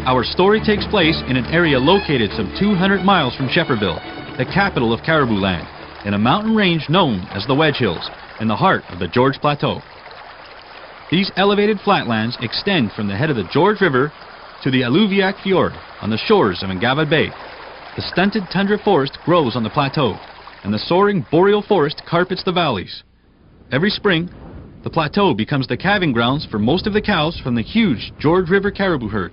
Our story takes place in an area located some 200 miles from Shepherdsville, the capital of Caribou Land, in a mountain range known as the Wedge Hills, in the heart of the George Plateau. These elevated flatlands extend from the head of the George River to the Alluviac Fjord on the shores of Ungava Bay. The stunted tundra forest grows on the plateau, and the soaring boreal forest carpets the valleys. Every spring, the plateau becomes the calving grounds for most of the cows from the huge George River caribou herd.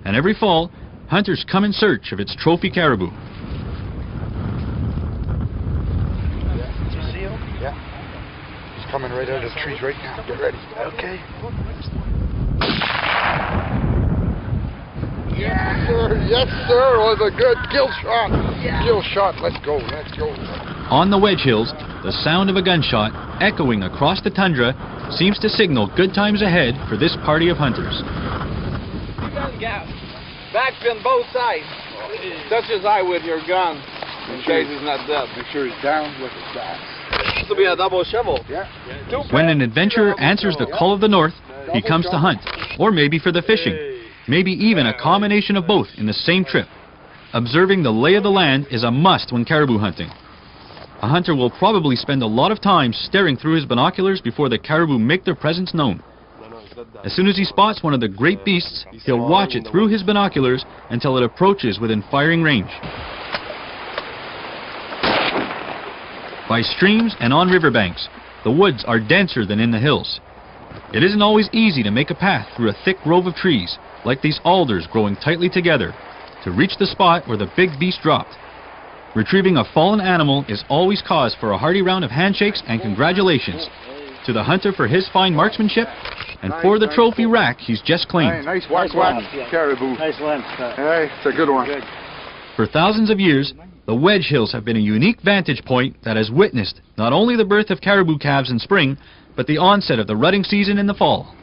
And every fall, hunters come in search of its trophy caribou. Yeah. He's coming right out of the trees right now. Get ready. Okay. Yes, sir. Yes, sir. It was a good kill shot. Kill shot. Let's go. Let's go. On the Wedge Hills, the sound of a gunshot echoing across the tundra seems to signal good times ahead for this party of hunters. Backspin both sides. Touch his eye with your gun in case he's not dead. Make sure he's down with his back. This will be a double shovel. Yeah. When an adventurer answers the call of the north, he comes to hunt, or maybe for the fishing, maybe even a combination of both in the same trip. Observing the lay of the land is a must when caribou hunting. A hunter will probably spend a lot of time staring through his binoculars before the caribou make their presence known. As soon as he spots one of the great beasts, he'll watch it through his binoculars until it approaches within firing range. By streams and on riverbanks, the woods are denser than in the hills. It isn't always easy to make a path through a thick grove of trees, like these alders growing tightly together, to reach the spot where the big beast dropped. Retrieving a fallen animal is always cause for a hearty round of handshakes and congratulations to the hunter for his fine marksmanship, and for the trophy rack he's just claimed. Nice whack caribou. Nice one. Hey, it's a good one. For thousands of years, the Wedge Hills have been a unique vantage point that has witnessed not only the birth of caribou calves in spring, but the onset of the rutting season in the fall.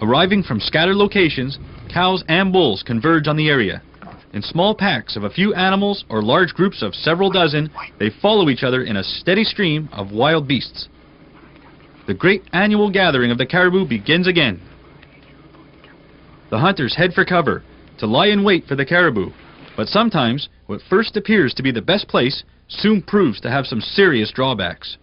Arriving from scattered locations, cows and bulls converge on the area. In small packs of a few animals or large groups of several dozen, they follow each other in a steady stream of wild beasts. The great annual gathering of the caribou begins again. The hunters head for cover to lie in wait for the caribou, but sometimes what first appears to be the best place soon proves to have some serious drawbacks.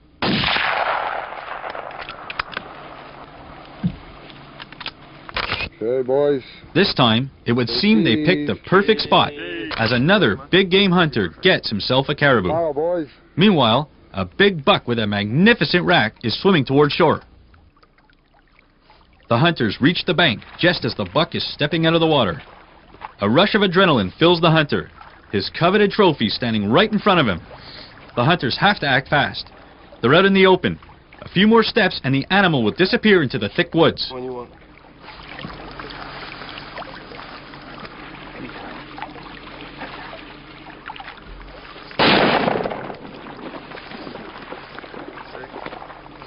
Okay, boys. This time, it would seem they picked the perfect spot as another big game hunter gets himself a caribou. Tomorrow, boys. Meanwhile, a big buck with a magnificent rack is swimming toward shore. The hunters reach the bank just as the buck is stepping out of the water. A rush of adrenaline fills the hunter, his coveted trophy standing right in front of him. The hunters have to act fast. They're out in the open. A few more steps and the animal will disappear into the thick woods.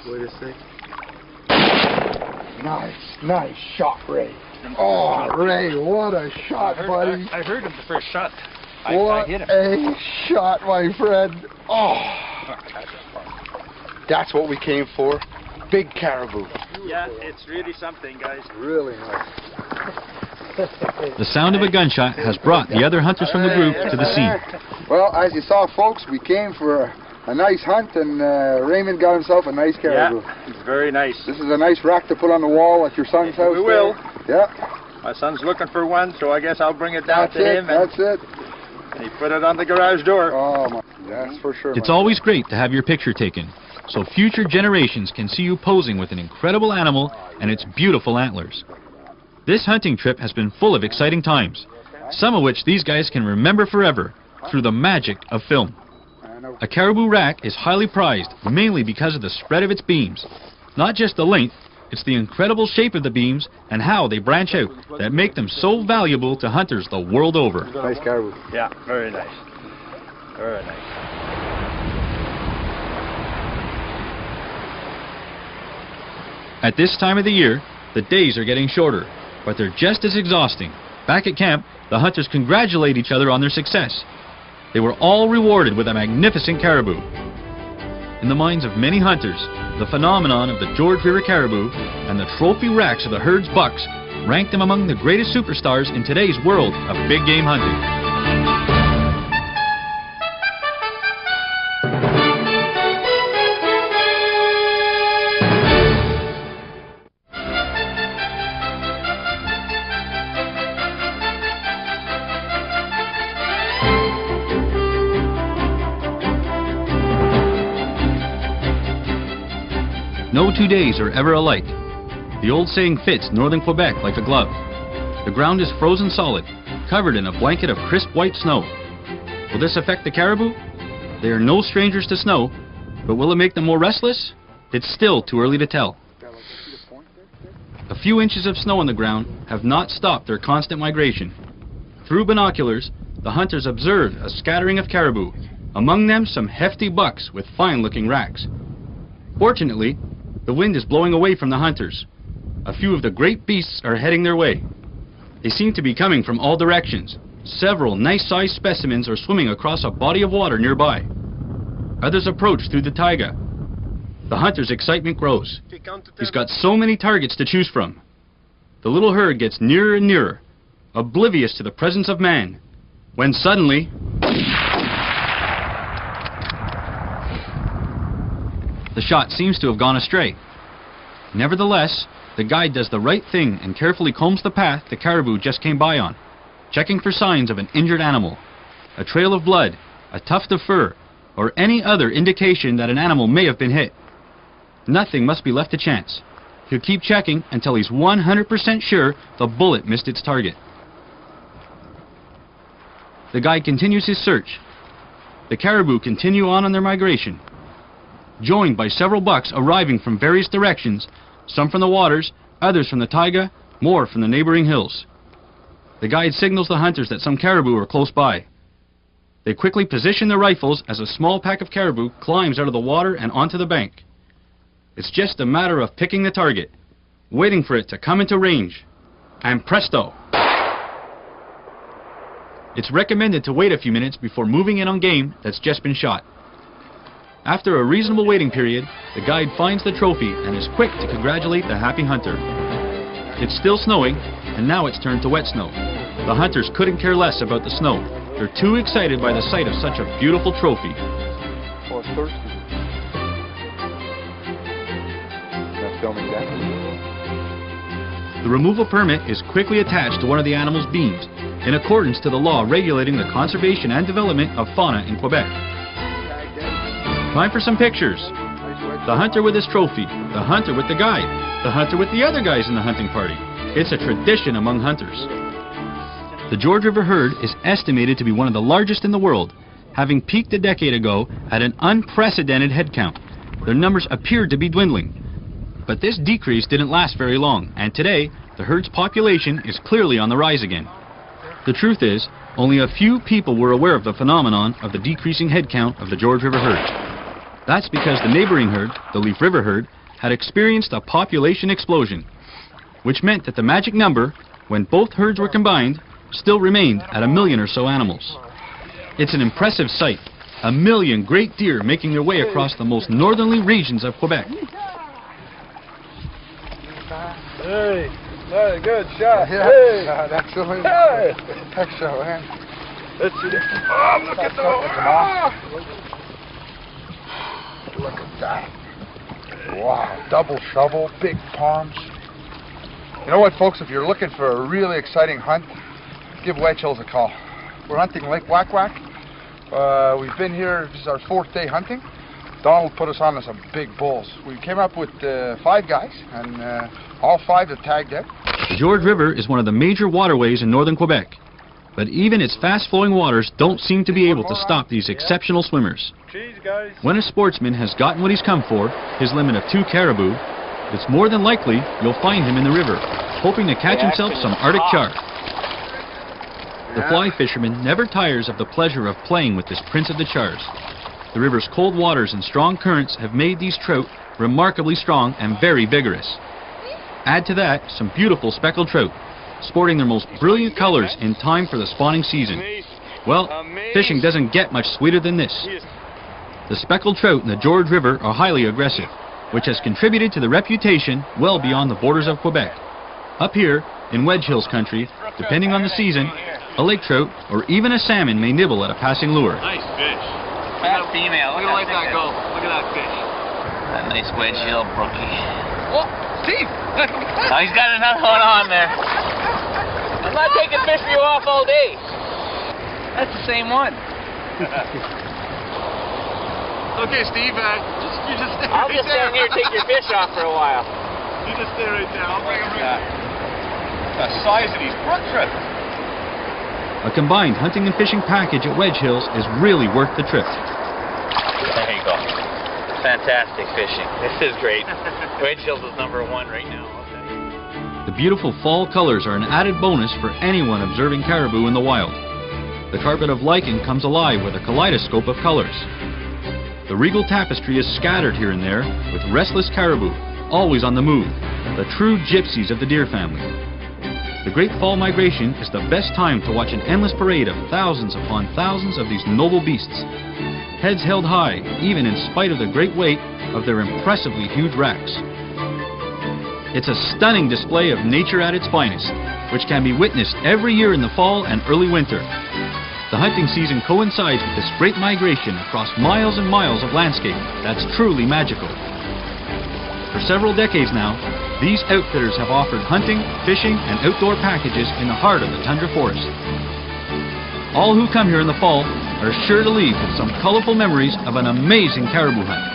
Wait a sec. Nice shot, Ray. Oh, Ray, what a shot, buddy. I heard him the first shot. What I hit him. a shot, my friend. Oh. That's what we came for. Big caribou. Yeah, it's really something, guys. Really nice. The sound of a gunshot has brought the other hunters from the group to the scene. Well, as you saw, folks, we came for a nice hunt, and Raymond got himself a nice caribou. Yeah, it's very nice. This is a nice rack to put on the wall at your son's house. We will. Yeah. My son's looking for one, so I guess I'll bring it down to him. That's it. And he put it on the garage door. Oh, my. That's for sure. It's always great to have your picture taken, so future generations can see you posing with an incredible animal and its beautiful antlers. This hunting trip has been full of exciting times, some of which these guys can remember forever through the magic of film. A caribou rack is highly prized, mainly because of the spread of its beams. Not just the length, it's the incredible shape of the beams and how they branch out that make them so valuable to hunters the world over. Nice caribou. Yeah, very nice. Very nice. At this time of the year, the days are getting shorter, but they're just as exhausting. Back at camp, the hunters congratulate each other on their success. They were all rewarded with a magnificent caribou. In the minds of many hunters, the phenomenon of the George River caribou and the trophy racks of the herd's bucks ranked them among the greatest superstars in today's world of big game hunting. No 2 days are ever alike. The old saying fits northern Quebec like a glove. The ground is frozen solid, covered in a blanket of crisp white snow. Will this affect the caribou? They are no strangers to snow, but will it make them more restless? It's still too early to tell. A few inches of snow on the ground have not stopped their constant migration. Through binoculars, the hunters observed a scattering of caribou, among them some hefty bucks with fine-looking racks. Fortunately, the wind is blowing away from the hunters. A few of the great beasts are heading their way. They seem to be coming from all directions. Several nice-sized specimens are swimming across a body of water nearby. Others approach through the taiga. The hunter's excitement grows. He's got so many targets to choose from. The little herd gets nearer and nearer, oblivious to the presence of man, when suddenly the shot seems to have gone astray. Nevertheless, the guide does the right thing and carefully combs the path the caribou just came by on, checking for signs of an injured animal, a trail of blood, a tuft of fur, or any other indication that an animal may have been hit. Nothing must be left to chance. He'll keep checking until he's 100% sure the bullet missed its target. The guide continues his search. The caribou continue on their migration, joined by several bucks arriving from various directions, some from the waters, others from the taiga, more from the neighboring hills. The guide signals the hunters that some caribou are close by. They quickly position their rifles as a small pack of caribou climbs out of the water and onto the bank. It's just a matter of picking the target, waiting for it to come into range, and presto! It's recommended to wait a few minutes before moving in on game that's just been shot. After a reasonable waiting period, the guide finds the trophy and is quick to congratulate the happy hunter. It's still snowing, and now it's turned to wet snow. The hunters couldn't care less about the snow. They're too excited by the sight of such a beautiful trophy. Oh, it's thirsty. Not filming that. The removal permit is quickly attached to one of the animal's beams, in accordance to the law regulating the conservation and development of fauna in Quebec. Time for some pictures. The hunter with his trophy, the hunter with the guide, the hunter with the other guys in the hunting party. It's a tradition among hunters. The George River herd is estimated to be one of the largest in the world, having peaked a decade ago at an unprecedented head count. Their numbers appeared to be dwindling. But this decrease didn't last very long, and today, the herd's population is clearly on the rise again. The truth is, only a few people were aware of the phenomenon of the decreasing head count of the George River herd. That's because the neighboring herd, the Leaf River herd, had experienced a population explosion, which meant that the magic number, when both herds were combined, still remained at 1 million or so animals. It's an impressive sight, 1 million great deer making their way across the most northerly regions of Quebec. Hey, hey, good shot. Yeah, Hey, excellent. hey. Excellent. Let's see. Oh, look at the. Look at that. Wow, double shovel, big palms. You know what, folks, if you're looking for a really exciting hunt, give Wedge Hills a call. We're hunting Lake Wack Wack. We've been here, this is our 4th day hunting. Donald put us on to some big bulls. We came up with 5 guys, and all 5 have tagged out. The George River is one of the major waterways in northern Quebec, but even its fast-flowing waters don't seem to be able to stop these exceptional swimmers. When a sportsman has gotten what he's come for, his limit of 2 caribou, it's more than likely you'll find him in the river, hoping to catch himself some Arctic char. The fly fisherman never tires of the pleasure of playing with this prince of the chars. The river's cold waters and strong currents have made these trout remarkably strong and very vigorous. Add to that some beautiful speckled trout, sporting their most brilliant colors in time for the spawning season. Well, fishing doesn't get much sweeter than this. The speckled trout in the George River are highly aggressive, which has contributed to the reputation well beyond the borders of Quebec. Up here, In Wedge Hills country, depending on the season, a lake trout or even a salmon may nibble at a passing lure. Nice fish. Fat female. Look at that go. Look at that fish. That nice Wedge Hill brookie. Oh, Steve! Oh, he's got another one on there. I'm not taking fish for you off all day. That's the same one. Okay, Steve, you just stay I'll right just there. stand here and take your fish off for a while. You just stay right there. I'll bring him right The size of these brook trout. A combined hunting and fishing package at Wedge Hills is really worth the trip. There you go. Fantastic fishing. This is great. Wedge Hills is #1 right now. The beautiful fall colors are an added bonus for anyone observing caribou in the wild. The carpet of lichen comes alive with a kaleidoscope of colors. The regal tapestry is scattered here and there with restless caribou, always on the move, the true gypsies of the deer family. The great fall migration is the best time to watch an endless parade of thousands upon thousands of these noble beasts. Heads held high, even in spite of the great weight of their impressively huge racks. It's a stunning display of nature at its finest, which can be witnessed every year in the fall and early winter. The hunting season coincides with this great migration across miles and miles of landscape that's truly magical. For several decades now, these outfitters have offered hunting, fishing, and outdoor packages in the heart of the tundra forest. All who come here in the fall are sure to leave with some colorful memories of an amazing caribou hunt.